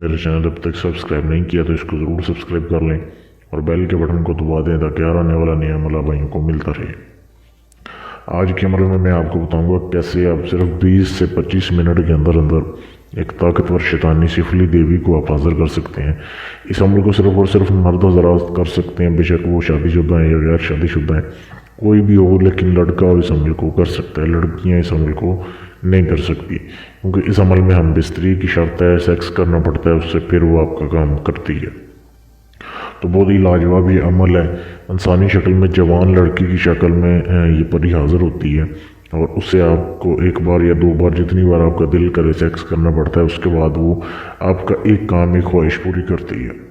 मेरे चैनल अब तक सब्सक्राइब नहीं किया तो इसको ज़रूर सब्सक्राइब कर लें और बेल के बटन को दबा दें ताकि हर आने वाला नया अमला भाइयों को मिलता रहे। आज के अमल में मैं आपको बताऊंगा कैसे आप सिर्फ 20 से 25 मिनट के अंदर अंदर एक ताकतवर शैतानी सिफली देवी को आप हाजिर कर सकते हैं। इस अमल को सिर्फ और सिर्फ मर्द हज़रात कर सकते हैं, बेशक वो शादीशुदा हैं या गैर शादीशुदा हैं, कोई भी हो, लेकिन लड़का और इस अमल को कर सकता है, लड़कियां इस अमल को नहीं कर सकती, क्योंकि इस अमल में हम बिस्तरी की शर्त है, सेक्स करना पड़ता है उससे, फिर वो आपका काम करती है। तो बहुत ही लाजवाब ये अमल है। इंसानी शक्ल में जवान लड़की की शक्ल में ये परी हाजिर होती है और उससे आपको एक बार या दो बार, जितनी बार आपका दिल करे, सेक्स करना पड़ता है। उसके बाद वो आपका एक काम, एक ख्वाहिश पूरी करती है।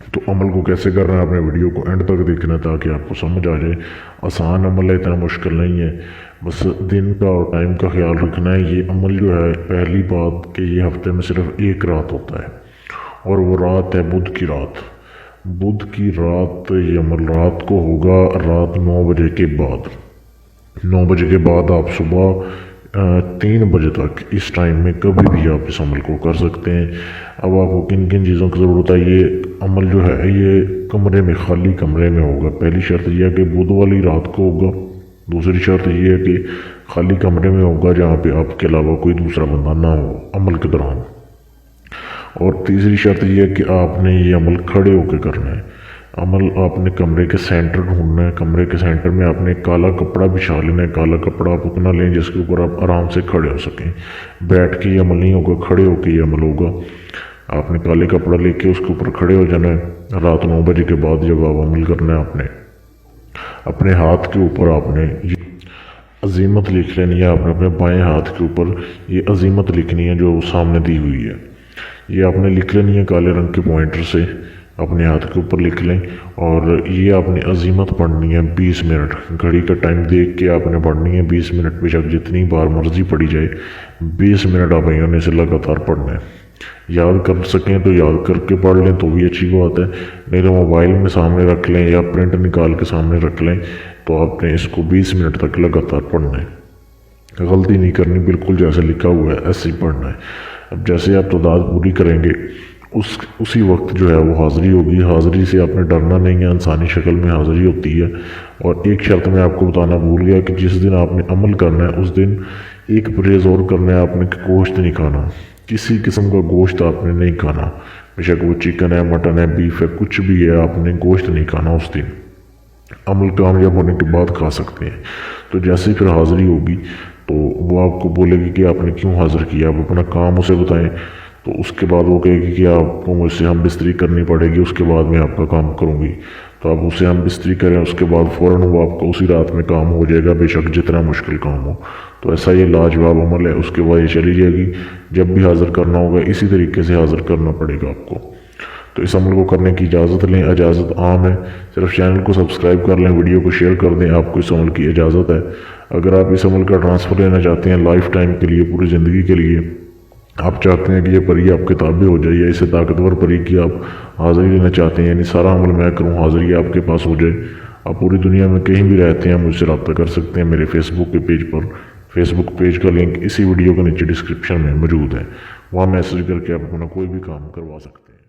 तो अमल को कैसे करना है, अपने वीडियो को एंड तक देखना ताकि आपको समझ आ जाए। आसान अमल है, इतना मुश्किल नहीं है, बस दिन का और टाइम का ख्याल रखना है। ये अमल जो है, पहली बात कि ये हफ्ते में सिर्फ एक रात होता है और वो रात है बुध की रात। बुध की रात ये अमल रात को होगा, रात 9 बजे के बाद। 9 बजे के बाद आप सुबह 3 बजे तक, इस टाइम में कभी भी आप इस अमल को कर सकते हैं। अब आपको किन किन चीज़ों की ज़रूरत है। ये अमल जो है ये कमरे में, खाली कमरे में होगा। पहली शर्त यह है कि बुध वाली रात को होगा। दूसरी शर्त यह है कि खाली कमरे में होगा जहाँ पे आपके अलावा कोई दूसरा बंदा ना हो अमल के दौरान। और तीसरी शर्त यह है कि आपने ये अमल खड़े होकर करना है। अमल आपने कमरे के सेंटर ढूंढना है। कमरे के सेंटर में आपने काला कपड़ा बिछा लेना है। काला कपड़ा आप उतना लें जिसके ऊपर आप आराम से खड़े हो सकें। बैठ के ये अमल नहीं होगा, खड़े होकर ये अमल होगा। आपने काले कपड़ा लेके उसके ऊपर खड़े हो जाना है। रात 9 बजे के बाद जब आप अमल करना है, आपने अपने हाथ के ऊपर आपने ये अजीमत लिख लेनी है। आपने अपने बाएं हाथ के ऊपर ये अजीमत लिखनी है जो सामने दी हुई है। ये आपने लिख लेनी है काले रंग के पॉइंटर से, अपने हाथ के ऊपर लिख लें। और ये आपने अजीमत पढ़नी है 20 मिनट। घड़ी का टाइम देख के आपने पढ़नी है 20 मिनट, बेशक जितनी बार मर्जी पढ़ी जाए। 20 मिनट आप भाइयों से लगातार पढ़ना है। याद कर सकें तो याद करके पढ़ लें तो भी अच्छी बात है, नहीं तो मोबाइल में सामने रख लें या प्रिंट निकाल के सामने रख लें। तो आपने इसको 20 मिनट तक लगातार पढ़ना है, गलती नहीं करनी, बिल्कुल जैसे लिखा हुआ है ऐसे ही पढ़ना है। अब जैसे आप तादाद पूरी करेंगे उसी वक्त जो है वो हाज़िरी होगी। हाज़िरी से आपने डरना नहीं है, इंसानी शक्ल में हाज़िरी होती है। और एक शर्त मैं आपको बताना भूल गया कि जिस दिन आपने अमल करना है उस दिन एक परहेज़ और करना है, आपने गोश्त नहीं खाना। किसी किस्म का गोश्त आपने नहीं खाना, बेशक वो चिकन है, मटन है, बीफ है, कुछ भी है, आपने गोश्त नहीं खाना उस दिन। अमल कामयाब होने के बाद खा सकते हैं। तो जैसे ही फिर हाज़िरी होगी तो वो आपको बोलेगी कि आपने क्यों हाज़िर किया, आप अपना काम उसे बताएं। तो उसके बाद वो कहेगी कि आपको मुझसे हम बिस्तरी करनी पड़ेगी, उसके बाद मैं आपका काम करूँगी। तो आप उससे हम बिस्तरी करें, उसके बाद फ़ौरन वो आपका उसी रात में काम हो जाएगा, बेशक जितना मुश्किल काम हो। तो ऐसा ये लाजवाब अमल है। उसके बाद ये चली जाएगी। जब भी हाज़िर करना होगा इसी तरीके से हाज़िर करना पड़ेगा आपको। तो इस अमल को करने की इजाज़त लें, इजाज़त आम है। सिर्फ चैनल को सब्सक्राइब कर लें, वीडियो को शेयर कर दें, आपको इस अमल की इजाज़त है। अगर आप इस अमल का ट्रांसफ़र लेना चाहते हैं लाइफ टाइम के लिए, पूरी ज़िंदगी के लिए, आप चाहते हैं कि ये परी आपके ताबे हो जाए या इसे ताकतवर परी की आप हाज़िरी लेना चाहते हैं, यानी सारा अमल मैं करूँ, हाज़िरी आपके पास हो जाए, आप पूरी दुनिया में कहीं भी रहते हैं मुझसे रब्ता कर सकते हैं मेरे फेसबुक के पेज पर। फेसबुक पेज का लिंक इसी वीडियो के नीचे डिस्क्रिप्शन में मौजूद है, वहाँ मैसेज करके आप अपना कोई भी काम करवा सकते हैं।